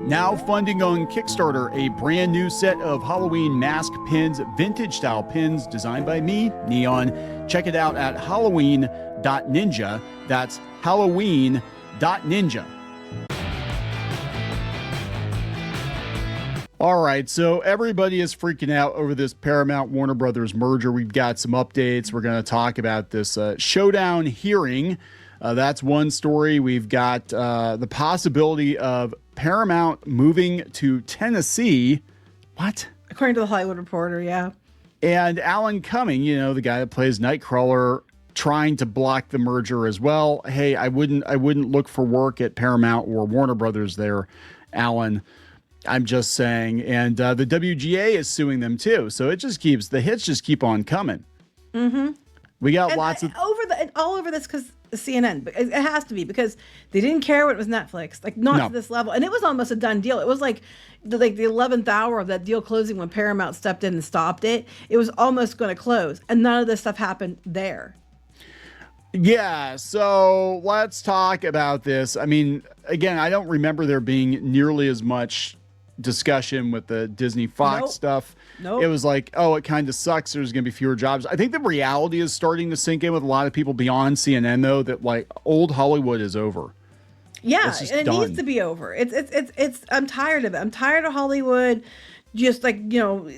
Now funding on Kickstarter a brand new set of Halloween mask pins, vintage style pins designed by me, Kneon. Check it out at halloween.ninja. That's halloween.ninja. All right, so everybody is freaking out over this Paramount Warner Bros. Merger. We've got some updates. We're going to talk about this showdown hearing. That's one story. We've got the possibility of Paramount moving to Tennessee. What? According to the Hollywood Reporter, yeah. And Alan Cumming, you know, the guy that plays Nightcrawler, trying to block the merger as well. Hey, I wouldn't look for work at Paramount or Warner Brothers there, Alan. I'm just saying. And the WGA is suing them too. So it just keeps, the hits just keep on coming. Mm-hmm. We got lots of all over this because CNN. It has to be because they didn't care when it was Netflix, like not to this level, and it was almost a done deal. It was like the 11th hour of that deal closing when Paramount stepped in and stopped it. It was almost going to close, and none of this stuff happened there. Yeah, so let's talk about this. I mean, again, I don't remember there being nearly as much discussion with the Disney Fox stuff. It was like, oh, it kind of sucks. There's going to be fewer jobs. I think the reality is starting to sink in with a lot of people beyond CNN, though, that like old Hollywood is over. Yeah, and it needs to be over. It's I'm tired of it. I'm tired of Hollywood just like, you know,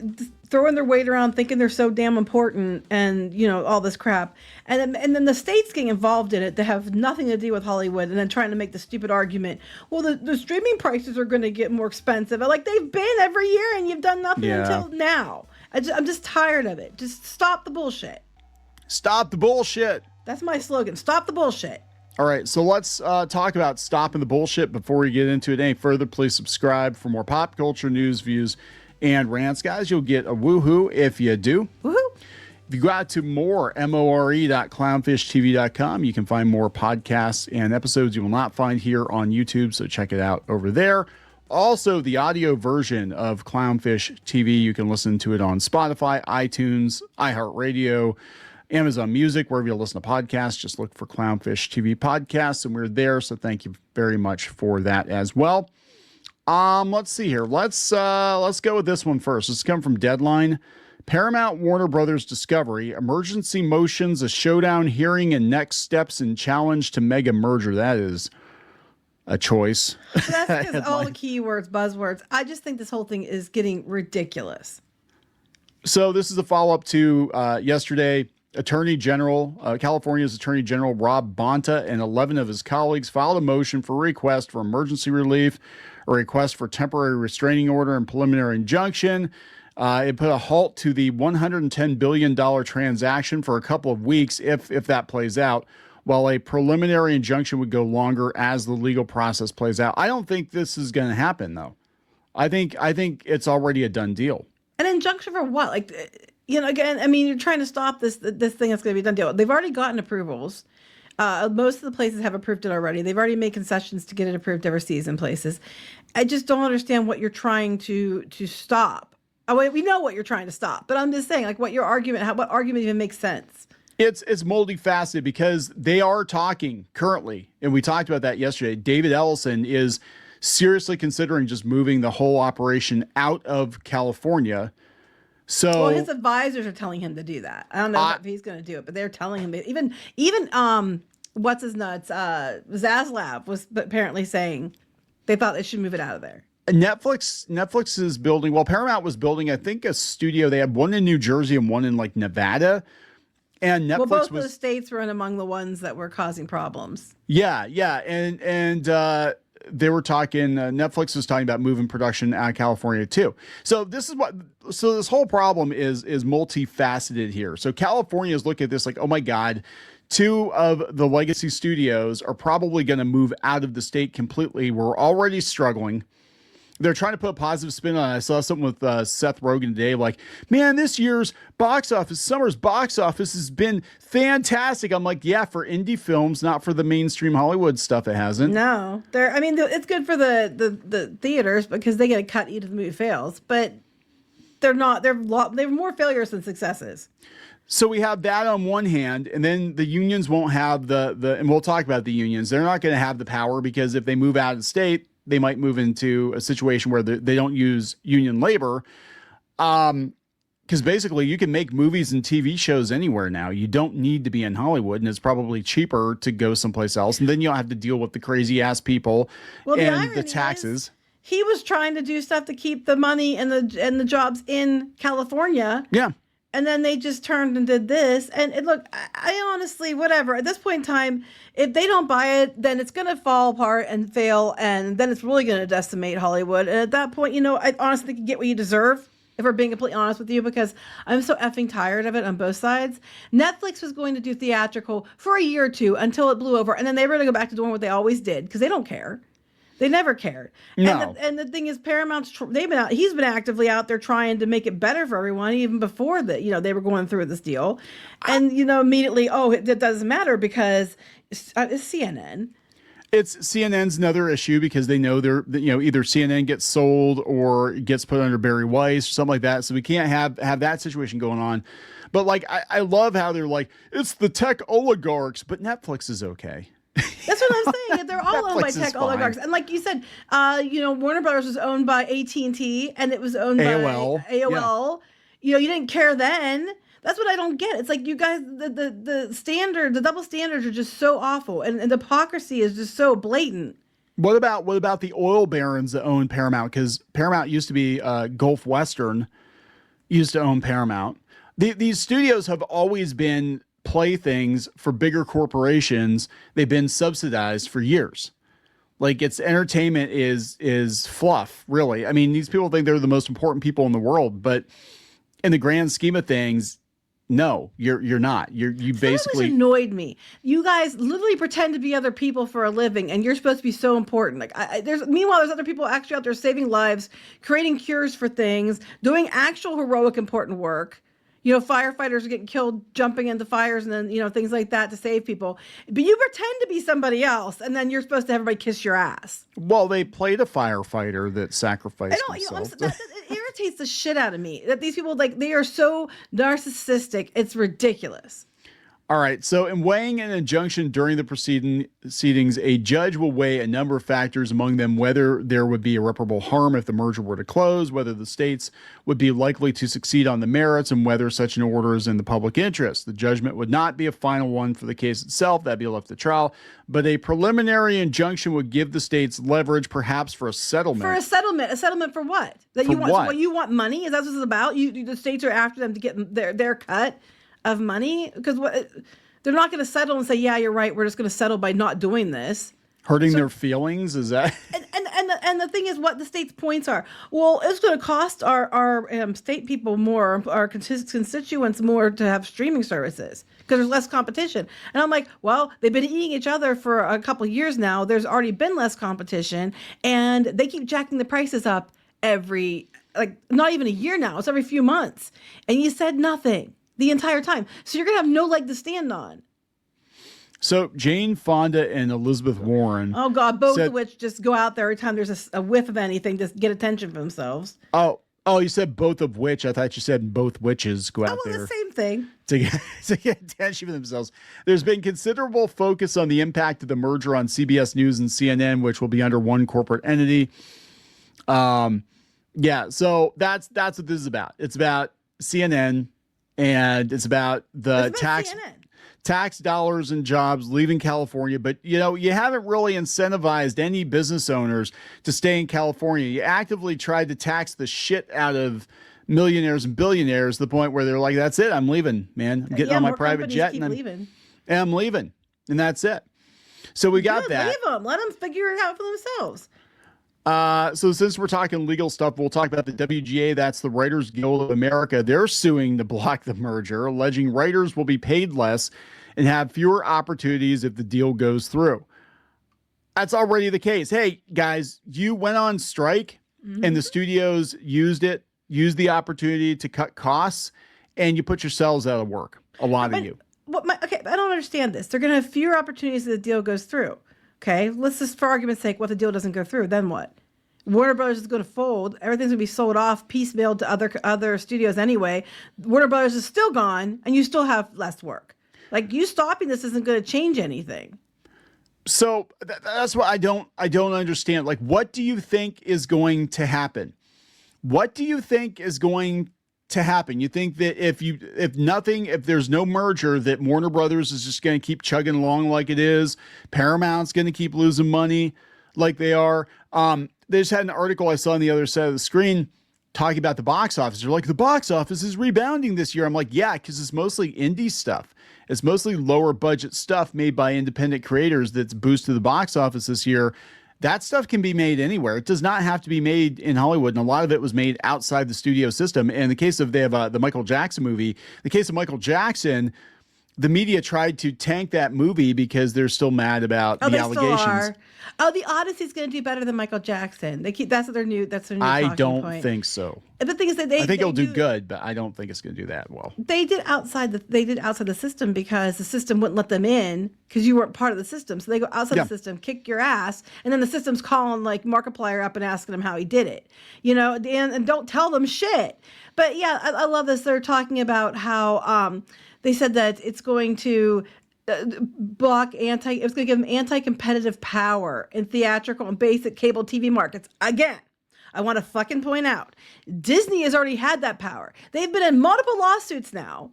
throwing their weight around thinking they're so damn important and, you know, all this crap. And then the states getting involved in it that have nothing to do with Hollywood and then trying to make the stupid argument, well, the streaming prices are going to get more expensive. Like they've been every year and you've done nothing until now. I'm just tired of it. Just stop the bullshit. Stop the bullshit. That's my slogan. Stop the bullshit. All right, so let's talk about stopping the bullshit. Before we get into it any further, please subscribe for more pop culture news, views, and rants. Guys, you'll get a woohoo if you do. Woohoo! If you go out to more.clownsfishtv.com, you can find more podcasts and episodes you will not find here on YouTube, so check it out over there. Also, the audio version of Clownfish TV, you can listen to it on Spotify, iTunes, iHeartRadio, Amazon Music, wherever you listen to podcasts. Just look for Clownfish TV podcasts, and we're there, so thank you very much for that as well. Let's see here. Let's go with this one first. This comes from Deadline. Paramount Warner Brothers Discovery, emergency motions, a showdown hearing, and next steps in challenge to mega merger. That is a choice. That's because all the keywords, buzzwords. I just think this whole thing is getting ridiculous. So this is a follow-up to yesterday. California's Attorney General Rob Bonta and 11 of his colleagues filed a motion for request for emergency relief, a request for temporary restraining order and preliminary injunction. It put a halt to the $110 billion transaction for a couple of weeks if that plays out, while a preliminary injunction would go longer as the legal process plays out. I don't think this is going to happen, though. I think it's already a done deal. An injunction for what? Like, you know, again, I mean, you're trying to stop this thing that's going to be a done deal. They've already gotten approvals. Most of the places have approved it already. They've already made concessions to get it approved overseas in places. I just don't understand what you're trying to stop. Oh, we know what you're trying to stop, but I'm just saying, like, what argument even makes sense? It's multifaceted because they are talking currently, and we talked about that yesterday. David Ellison is seriously considering just moving the whole operation out of California. So, well, his advisors are telling him to do that. I don't know if he's going to do it, but they're telling him. Even what's his nuts? Zaslav was apparently saying they thought they should move it out of there. Netflix is building. Well, Paramount was building, I think, a studio. They had one in New Jersey and one in like Nevada. And Netflix both those states were among the ones that were causing problems. Yeah, and they were talking. Netflix was talking about moving production out of California too. So this whole problem is multifaceted here. So California is looking at this like, oh my God, 2 of the legacy studios are probably going to move out of the state completely. We're already struggling. They're trying to put a positive spin on it. I saw something with Seth Rogen today, like, man, this year's summer's box office has been fantastic. I'm like, yeah, for indie films, not for the mainstream Hollywood stuff. It hasn't. No, it's good for the theaters because they get a cut even if the movie fails, but they're not. They're more failures than successes. So we have that on one hand, and then the unions won't have and we'll talk about the unions. They're not going to have the power because if they move out of the state, they might move into a situation where they don't use union labor. Because basically you can make movies and TV shows anywhere now. You don't need to be in Hollywood, and it's probably cheaper to go someplace else. And then you don't have to deal with the crazy ass people and the taxes. He was trying to do stuff to keep the money and the jobs in California. Yeah. And then they just turned and did this. And look, I honestly, whatever. At this point in time, if they don't buy it, then it's going to fall apart and fail. And then it's really going to decimate Hollywood. And at that point, I honestly think you get what you deserve, if we're being completely honest with you, because I'm so effing tired of it on both sides. Netflix was going to do theatrical for a year or two until it blew over. And then they were going to go back to doing what they always did, because they don't care. They never cared. No. And the thing is, Paramount's he's been actively out there trying to make it better for everyone, even before that, they were going through this deal. And, immediately, it doesn't matter because it's CNN. It's CNN's another issue because they know they're, either CNN gets sold or gets put under Barry Weiss or something like that. So we can't have that situation going on. But like, I love how they're like, it's the tech oligarchs, but Netflix is okay. That's what I'm saying. They're all owned by tech oligarchs. And like you said, Warner Bros. Was owned by AT&T and it was owned AOL. by AOL. Yeah. You didn't care then. That's what I don't get. It's like you guys, the double standards are just so awful. And the hypocrisy is just so blatant. What about the oil barons that own Paramount? Because Paramount used to be Gulf Western, used to own Paramount. These studios have always been playthings for bigger corporations. They've been subsidized for years. Like, it's entertainment is fluff, really. I mean, these people think they're the most important people in the world, but in the grand scheme of things, no, you're not. You basically annoyed me. You guys literally pretend to be other people for a living, and you're supposed to be so important. Like, meanwhile, there's other people actually out there saving lives, creating cures for things, doing actual heroic, important work. Firefighters are getting killed, jumping into fires, and then, things like that to save people. But you pretend to be somebody else, and then you're supposed to have everybody kiss your ass. Well, they played a firefighter that sacrificed himself. It irritates the shit out of me that these people, they are so narcissistic. It's ridiculous. All right. So in weighing an injunction during the proceedings, a judge will weigh a number of factors, among them whether there would be irreparable harm if the merger were to close, whether the states would be likely to succeed on the merits, and whether such an order is in the public interest. The judgment would not be a final one for the case itself. That'd be left to trial. But a preliminary injunction would give the states leverage, perhaps for a settlement. For a settlement? A settlement for what? You want money? Is that what this is about? The states are after them to get their cut of money? Because they're not going to settle and say, yeah, you're right, we're just going to settle by not doing this. Hurting their feelings? Is that? And the thing is, what the state's points are. Well, it's going to cost our state people more, our constituents more, to have streaming services because there's less competition. And I'm like, well, they've been eating each other for a couple of years now. There's already been less competition, and they keep jacking the prices up not even a year now. It's every few months. And you said nothing the entire time. So you're going to have no leg to stand on. So Jane Fonda and Elizabeth Warren. Oh, God, both of which just go out there every time there's a whiff of anything to get attention for themselves. Oh, you said both of which. I thought you said both witches go out there. The same thing. To get attention for themselves. There's been considerable focus on the impact of the merger on CBS News and CNN, which will be under one corporate entity. Yeah, so that's what this is about. It's about CNN. And it's about the tax dollars and jobs leaving California. But, you haven't really incentivized any business owners to stay in California. You actively tried to tax the shit out of millionaires and billionaires to the point where they're like, that's it. I'm leaving, man. I'm getting on my private jet and I'm leaving. And that's it. So we got that. Leave them. Let them figure it out for themselves. So since we're talking legal stuff, we'll talk about the WGA. That's the Writers Guild of America. They're suing to block the merger, alleging writers will be paid less and have fewer opportunities if the deal goes through. That's already the case. Hey, guys, you went on strike and the studios used the opportunity to cut costs, and you put yourselves out of work. A lot of you. Okay, I don't understand this. They're going to have fewer opportunities if the deal goes through. Okay, let's just, for argument's sake, what if the deal doesn't go through? Then what? Warner Bros. Is going to fold. Everything's going to be sold off, piecemeal to other studios anyway. Warner Bros. Is still gone, and you still have less work. Like, you stopping this isn't going to change anything. So that's what I don't understand. Like, what do you think is going to happen? What do you think is going to happen? You think that if there's no merger, that Warner Brothers is just going to keep chugging along like it is? Paramount's going to keep losing money like they are. They just had an article I saw on the other side of the screen talking about the box office. They're like, the box office is rebounding this year. I'm like, yeah, because it's mostly indie stuff. It's mostly lower budget stuff made by independent creators that's boosted the box office this year. That stuff can be made anywhere. It does not have to be made in Hollywood. And a lot of it was made outside the studio system. And in the case of, they have the Michael Jackson movie, the case of Michael Jackson, the media tried to tank that movie because they're still mad about the allegations. Still are. Oh, the Odyssey's going to do better than Michael Jackson. That's their new. I don't think so. The thing is that I think it'll do good, but I don't think it's going to do that well. They did outside the system because the system wouldn't let them in because you weren't part of the system. So they go outside the system, kick your ass, and then the system's calling like Markiplier up and asking him how he did it. And don't tell them shit. But yeah, I love this. They're talking about how they said that it's going to it's going to give them anti-competitive power in theatrical and basic cable TV markets. Again, I want to fucking point out, Disney has already had that power. They've been in multiple lawsuits now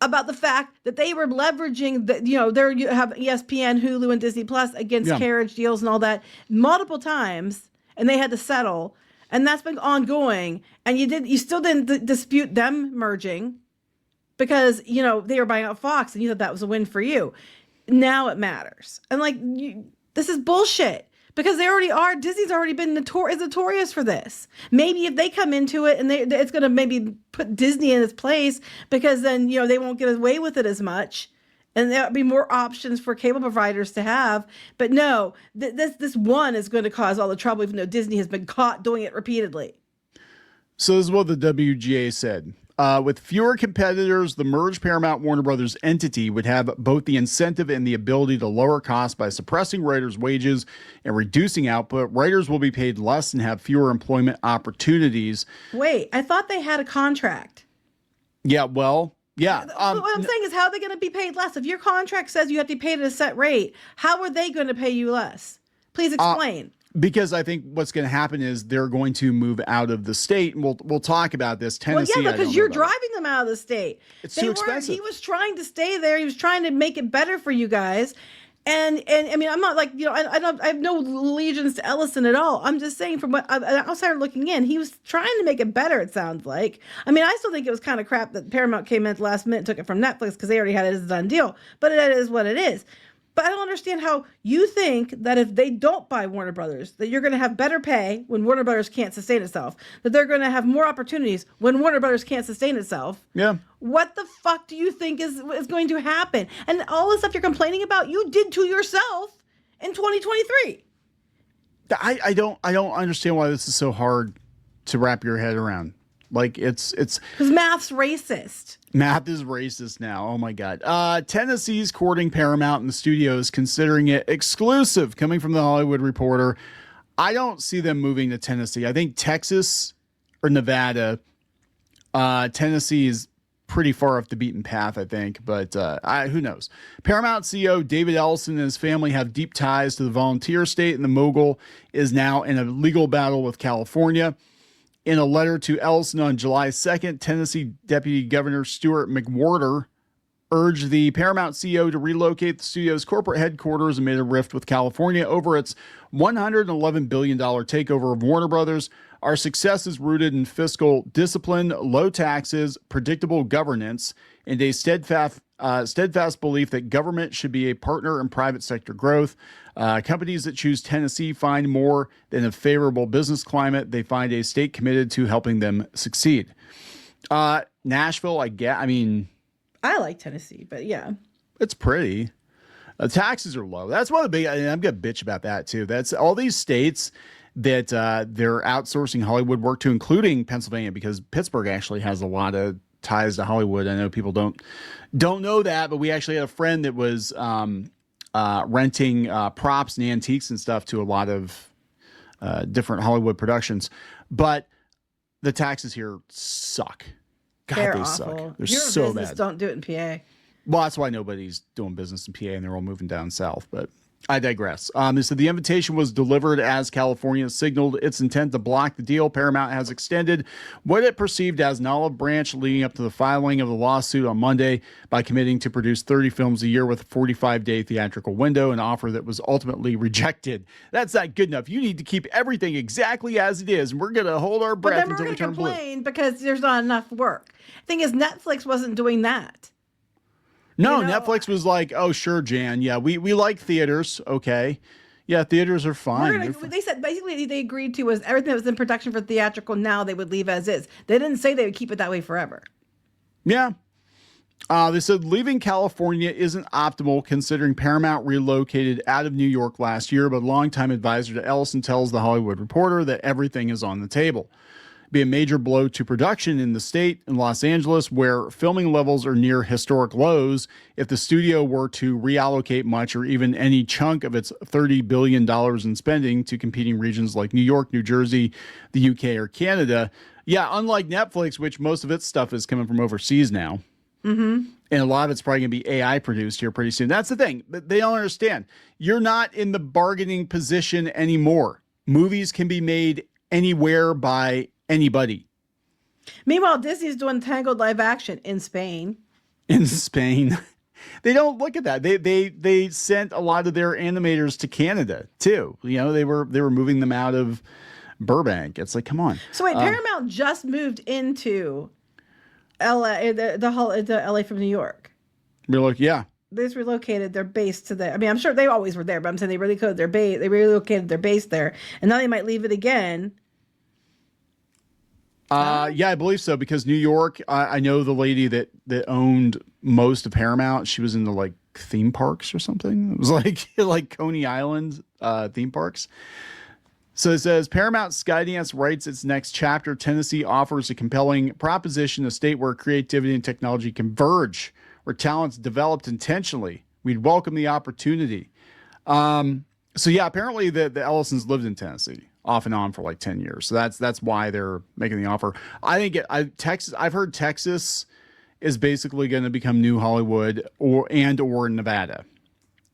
about the fact that they were leveraging you have ESPN, Hulu, and Disney Plus against carriage deals and all that multiple times, and they had to settle, and that's been ongoing. And you still didn't dispute them merging, because, they were buying out Fox and you thought that was a win for you. Now it matters. And this is bullshit because they already are. Disney's already been notorious for this. Maybe if they come into it and it's going to maybe put Disney in its place, because then, they won't get away with it as much. And there'll be more options for cable providers to have. But no, this one is going to cause all the trouble, even though Disney has been caught doing it repeatedly. So this is what the WGA said. With fewer competitors, the merged Paramount Warner Brothers entity would have both the incentive and the ability to lower costs by suppressing writers' wages and reducing output. Writers will be paid less and have fewer employment opportunities. Wait, I thought they had a contract. Yeah, well, yeah. What I'm saying is, how are they going to be paid less? If your contract says you have to be paid at a set rate, how are they going to pay you less? Please explain. Because I think what's going to happen is they're going to move out of the state, and we'll talk about this. Tennessee, well, yeah, because you're driving them out of the state. It's too expensive. He was trying to stay there. He was trying to make it better for you guys. And I mean, I'm not like, I have no allegiance to Ellison at all. I'm just saying, from what an outsider looking in, he was trying to make it better, it sounds like. I mean, I still think it was kind of crap that Paramount came in at the last minute and took it from Netflix because they already had it as a done deal. But it is what it is. But I don't understand how you think that if they don't buy Warner Brothers, that you're going to have better pay when Warner Brothers can't sustain itself, that they're going to have more opportunities when Warner Brothers can't sustain itself. Yeah. What the fuck do you think is going to happen? And all the stuff you're complaining about, you did to yourself in 2023. I don't understand why this is so hard to wrap your head around. Like it's because math's racist. Math is racist now. Oh my God. Tennessee's courting Paramount and the studios, considering it exclusive, coming from the Hollywood Reporter. I don't see them moving to Tennessee. I think Texas or Nevada. Tennessee is pretty far off the beaten path, I think, but who knows? Paramount CEO David Ellison and his family have deep ties to the volunteer state, and the mogul is now in a legal battle with California. In a letter to Ellison on July 2nd, Tennessee Deputy Governor Stuart McWhorter urged the Paramount CEO to relocate the studio's corporate headquarters amid a rift with California over its $111 billion takeover of Warner Brothers. Our success is rooted in fiscal discipline, low taxes, predictable governance, and a steadfast belief that government should be a partner in private sector growth. Companies that choose Tennessee find more than a favorable business climate. They find a state committed to helping them succeed. Nashville, I like Tennessee, but yeah. It's pretty. Taxes are low. That's one of the big, I'm going to bitch about that too. That's all these states that they're outsourcing Hollywood work to, including Pennsylvania, because Pittsburgh actually has a lot of ties to Hollywood. I know people don't know that, but we actually had a friend that was renting props and antiques and stuff to a lot of different Hollywood productions. But the taxes here suck. God, they're they awful. suck. They're Your so business, bad. Don't do it in PA. Well, that's why nobody's doing business in PA and they're all moving down south. But I digress. They said the invitation was delivered as California signaled its intent to block the deal. Paramount has extended what it perceived as an olive branch leading up to the filing of the lawsuit on Monday by committing to produce 30 films a year with a 45-day theatrical window, an offer that was ultimately rejected. That's not good enough. You need to keep everything exactly as it is, and we're going to hold our breath until we turn blue. But then we're going to complain because there's not enough work. The thing is, Netflix wasn't doing that. No, Netflix was like, oh, sure, Jan. Yeah, we like theaters. Okay. Yeah, theaters are fine. They said basically they agreed to was everything that was in production for theatrical now they would leave as is. They didn't say they would keep it that way forever. Yeah. They said leaving California isn't optimal considering Paramount relocated out of New York last year, but a longtime advisor to Ellison tells The Hollywood Reporter that everything is on the table. Be a major blow to production in the state in Los Angeles, where filming levels are near historic lows. If the studio were to reallocate much or even any chunk of its $30 billion in spending to competing regions like New York, New Jersey, the UK, or Canada. Yeah, unlike Netflix, which most of its stuff is coming from overseas now. Mm-hmm. And a lot of it's probably going to be AI produced here pretty soon. That's the thing. But they don't understand. You're not in the bargaining position anymore. Movies can be made anywhere by anybody. Meanwhile, Disney's doing Tangled live action in Spain. In Spain. They don't look at that. They sent a lot of their animators to Canada too. You know, they were moving them out of Burbank. It's like, come on. So wait, Paramount just moved into LA, the LA from New York. Yeah. They just relocated their base to the. I mean, I'm sure they always were there, but I'm saying they relocated their base. They relocated their base there, and now they might leave it again. Yeah, I believe so, because New York, I know the lady that owned most of Paramount. She was into like theme parks or something. It was like Coney Island theme parks. So it says Paramount Skydance writes its next chapter. Tennessee offers a compelling proposition, a state where creativity and technology converge, where talent's developed intentionally. We'd welcome the opportunity. So yeah, apparently the Ellisons lived in Tennessee off and on for like 10 years. So that's why they're making the offer. I think Texas, I've heard Texas is basically going to become new Hollywood or Nevada.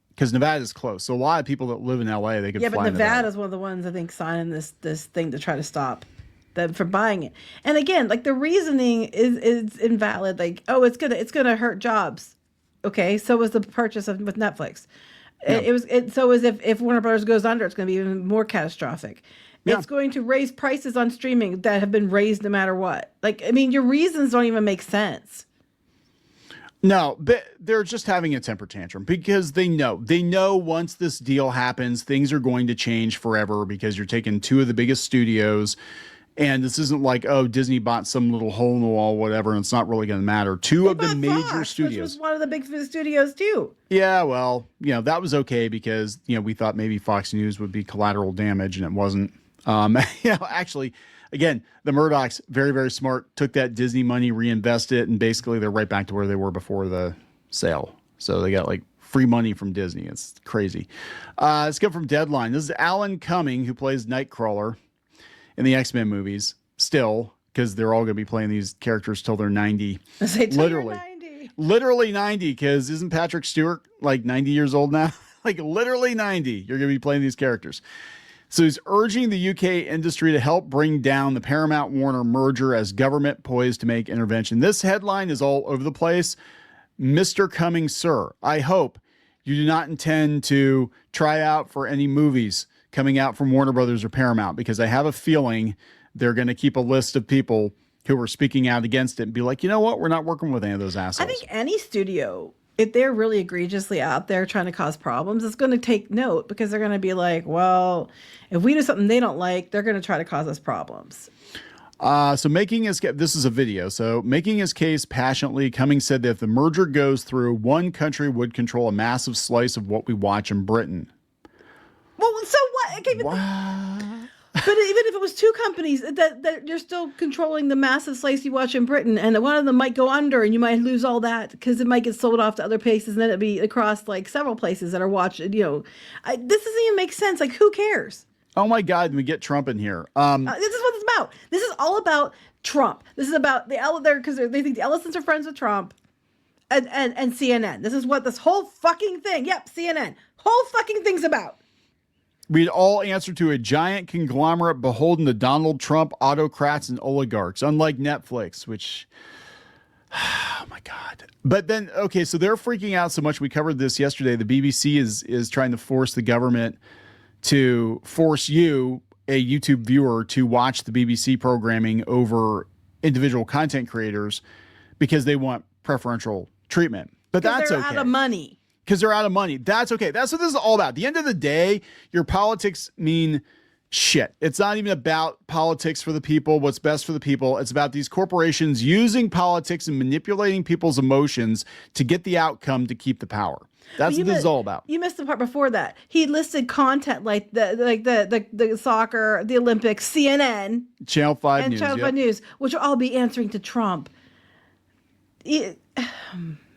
Because Nevada is close. So a lot of people that live in LA, they could fly. Yeah, but Nevada is one of the ones I think signing this thing to try to stop them from buying it. And again, like the reasoning is invalid. Like, oh, it's gonna hurt jobs. Okay, so was the purchase with Netflix. Yeah. If Warner Bros goes under, it's going to be even more catastrophic. Yeah. It's going to raise prices on streaming that have been raised no matter what. Like, I mean, your reasons don't even make sense. No, but they're just having a temper tantrum because they know once this deal happens, things are going to change forever because you're taking two of the biggest studios. And this isn't like, oh, Disney bought some little hole in the wall, whatever, and it's not really going to matter. Two of the major studios. Which was one of the big studios, too. Yeah, well, that was okay because, we thought maybe Fox News would be collateral damage, and it wasn't. Actually, again, the Murdochs, very, very smart, took that Disney money, reinvested it, and basically they're right back to where they were before the sale. So they got, like, free money from Disney. It's crazy. Let's go from Deadline. This is Alan Cumming, who plays Nightcrawler in the X-Men movies still, because they're all going to be playing these characters till they're 90. Literally 90, because isn't Patrick Stewart like 90 years old now? Like literally 90. You're going to be playing these characters. So he's urging the UK industry to help bring down the Paramount Warner merger as government poised to make intervention. This headline is all over the place. Mr. Cumming, sir, I hope you do not intend to try out for any movies coming out from Warner Brothers or Paramount, because I have a feeling they're going to keep a list of people who are speaking out against it and be like, you know what? We're not working with any of those assholes. I think any studio, if they're really egregiously out there trying to cause problems, it's going to take note, because they're going to be like, well, if we do something they don't like, they're going to try to cause us problems. So this is a video. So making his case passionately, Cumming said that if the merger goes through, one country would control a massive slice of what we watch in Britain. Well, so what? Okay, but even if it was two companies, that you're still controlling the massive slice you watch in Britain, and one of them might go under, and you might lose all that because it might get sold off to other places, and then it'd be across like several places that are watching. This doesn't even make sense. Like, who cares? Oh my God, we get Trump in here. This is what it's about. This is all about Trump. This is about because they think the Ellisons are friends with Trump. And CNN. This is what this whole fucking thing. Yep, CNN. whole fucking thing's about. We'd all answer to a giant conglomerate beholden to Donald Trump, autocrats, and oligarchs, unlike Netflix, which, oh my God. But then, okay, so they're freaking out so much. We covered this yesterday. The BBC is trying to force the government to force you, a YouTube viewer, to watch the BBC programming over individual content creators because they want preferential treatment. But that's okay. They're out of money. Because they're out of money. That's okay. That's what this is all about. At the end of the day, your politics mean shit. It's not even about politics for the people, what's best for the people. It's about these corporations using politics and manipulating people's emotions to get the outcome to keep the power. That's what this is all about. You missed the part before that. He listed content like the soccer, the Olympics, CNN, Channel 5 and News, Channel 5 News, which will all be answering to Trump.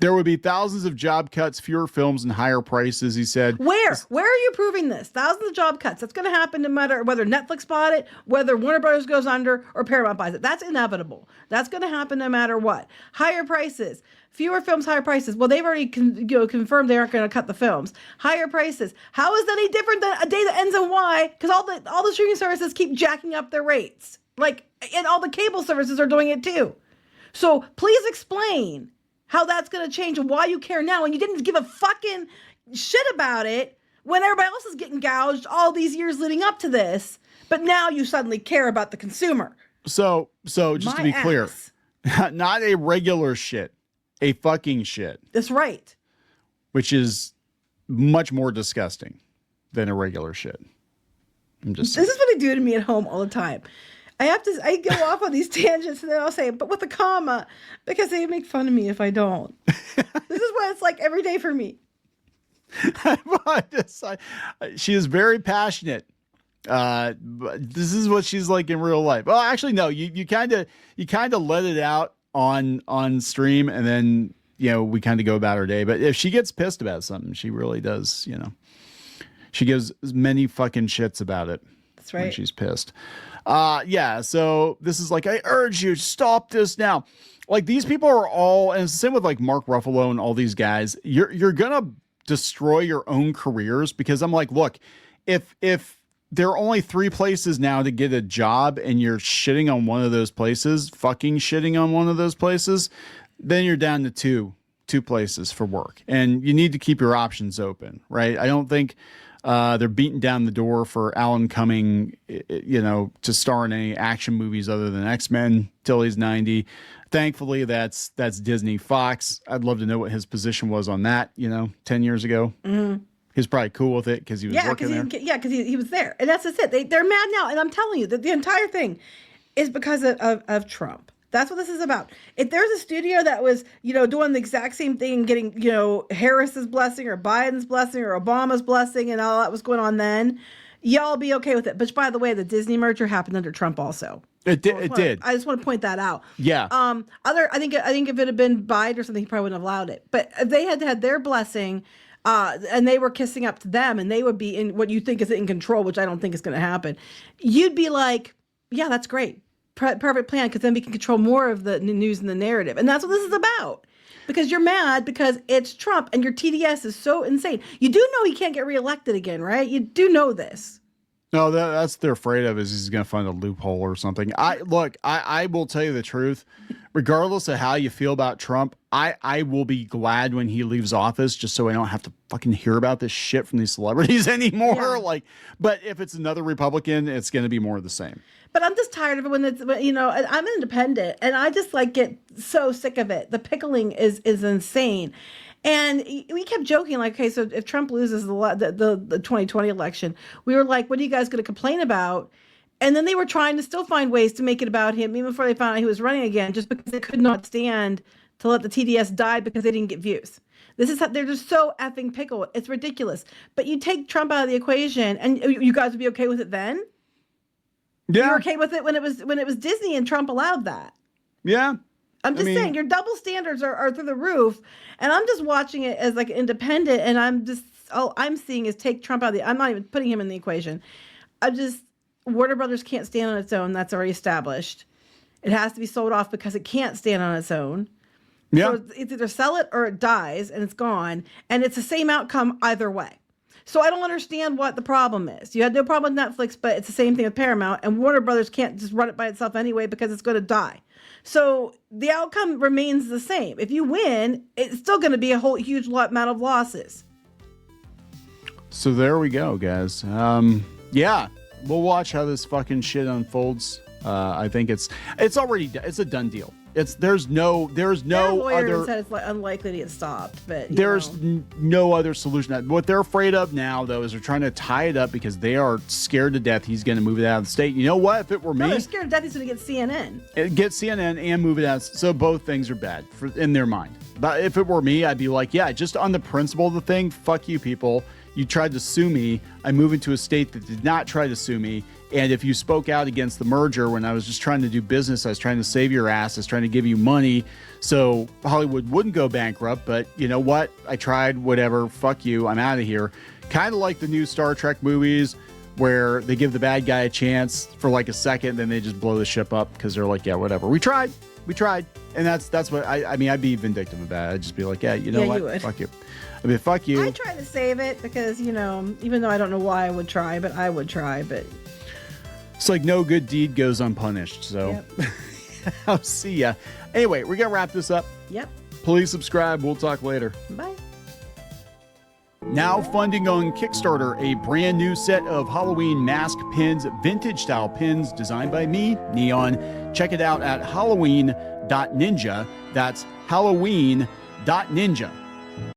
There would be thousands of job cuts, fewer films, and higher prices, he said. Where are you proving this? Thousands of job cuts. That's going to happen no matter whether Netflix bought it, whether Warner Bros. Goes under, or Paramount buys it. That's inevitable. That's going to happen no matter what. Higher prices. Fewer films, higher prices. Well, they've already confirmed they aren't going to cut the films. Higher prices. How is that any different than A Day That Ends in Y? Because all the streaming services keep jacking up their rates. And all the cable services are doing it too. So please explain how that's going to change and why you care now. And you didn't give a fucking shit about it when everybody else is getting gouged all these years leading up to this. But now you suddenly care about the consumer. So just to be clear, not a regular shit, a fucking shit. That's right. Which is much more disgusting than a regular shit. This is what they do to me at home all the time. I go off on these tangents and then I'll say, but with a comma, because they make fun of me if I don't. This is what it's like every day for me. She is very passionate. This is what she's like in real life. Well, actually, no, you kind of let it out on stream, and then, we kind of go about her day. But if she gets pissed about something, she really does, she gives many fucking shits about it. That's right. When she's pissed. Yeah, so this is like, I urge you, stop this now. Like, these people are all, and it's the same with like Mark Ruffalo and all these guys. You're gonna destroy your own careers, because I'm like, look, if there are only 3 places now to get a job and you're shitting on one of those places, fucking shitting on one of those places, then you're down to two places for work, and you need to keep your options open, right? I don't think they're beating down the door for Alan Cumming, to star in any action movies other than X-Men till he's 90. Thankfully, that's Disney Fox. I'd love to know what his position was on that, 10 years ago. Mm-hmm. He was probably cool with it because he was working there. Because he was there. And that's it. They're mad now. And I'm telling you that the entire thing is because of Trump. That's what this is about. If there's a studio that was, doing the exact same thing and getting, Harris's blessing or Biden's blessing or Obama's blessing and all that was going on then, y'all be okay with it. But by the way, the Disney merger happened under Trump also. It did. I just want to point that out. Yeah. I think if it had been Biden or something, he probably wouldn't have allowed it. But if they had their blessing, and they were kissing up to them, and they would be in what you think is in control, which I don't think is going to happen, you'd be like, yeah, that's great. Perfect plan, because then we can control more of the news and the narrative. And that's what this is about. Because you're mad because it's Trump and your TDS is so insane. You do know he can't get reelected again, right? You do know this. No, that's what they're afraid of, is he's going to find a loophole or something. I will tell you the truth. Regardless of how you feel about Trump, I will be glad when he leaves office, just so I don't have to fucking hear about this shit from these celebrities anymore. Yeah. But if it's another Republican, it's going to be more of the same. But I'm just tired of it when I'm independent and I just get so sick of it. The pickling is insane. And we kept joking, okay, so if Trump loses the 2020 election, we were like, what are you guys going to complain about? And then they were trying to still find ways to make it about him, even before they found out he was running again, just because they could not stand to let the TDS die because they didn't get views. They're just so effing pickle. It's ridiculous. But you take Trump out of the equation, and you guys would be okay with it then? Yeah. You were okay with it when it was Disney and Trump allowed that. Yeah. I'm just saying, your double standards are through the roof, and I'm just watching it as independent, and all I'm seeing is take Trump out of I'm not even putting him in the equation. Warner Brothers can't stand on its own. That's already established. It has to be sold off because it can't stand on its own. Yeah. So it's either sell it or it dies and it's gone, and it's the same outcome either way. So I don't understand what the problem is. You had no problem with Netflix, but it's the same thing with Paramount, and Warner Brothers can't just run it by itself anyway because it's going to die. So the outcome remains the same. If you win, it's still going to be a whole huge amount of losses. So there we go, guys. Yeah, we'll watch how this fucking shit unfolds. I think it's a done deal. There's no other. Said it's unlikely to get stopped, but there's no other solution. What they're afraid of now, though, is they're trying to tie it up because they are scared to death he's going to move it out of the state. You know what? If it were me, they're scared to death he's going to get CNN. Get CNN and move it out. So both things are bad in their mind. But if it were me, I'd be like, yeah, just on the principle of the thing, fuck you people. You tried to sue me. I moved into a state that did not try to sue me. And if you spoke out against the merger when I was just trying to do business, I was trying to save your ass. I was trying to give you money so Hollywood wouldn't go bankrupt. But you know what? I tried, whatever. Fuck you. I'm out of here. Kind of like the new Star Trek movies where they give the bad guy a chance for like a second, then they just blow the ship up because they're like, yeah, whatever. We tried. And that's what I mean, I'd be vindictive about it. I'd just be like, yeah, you know what? You would. Fuck you. I mean, fuck you. I try to save it because, even though I don't know why I would try, but I would try. But it's like no good deed goes unpunished. So yep. I'll see ya. Anyway, we're going to wrap this up. Yep. Please subscribe. We'll talk later. Bye. Now funding on Kickstarter, a brand new set of Halloween mask pins, vintage style pins designed by me, Kneon. Check it out at halloween.ninja. That's halloween.ninja.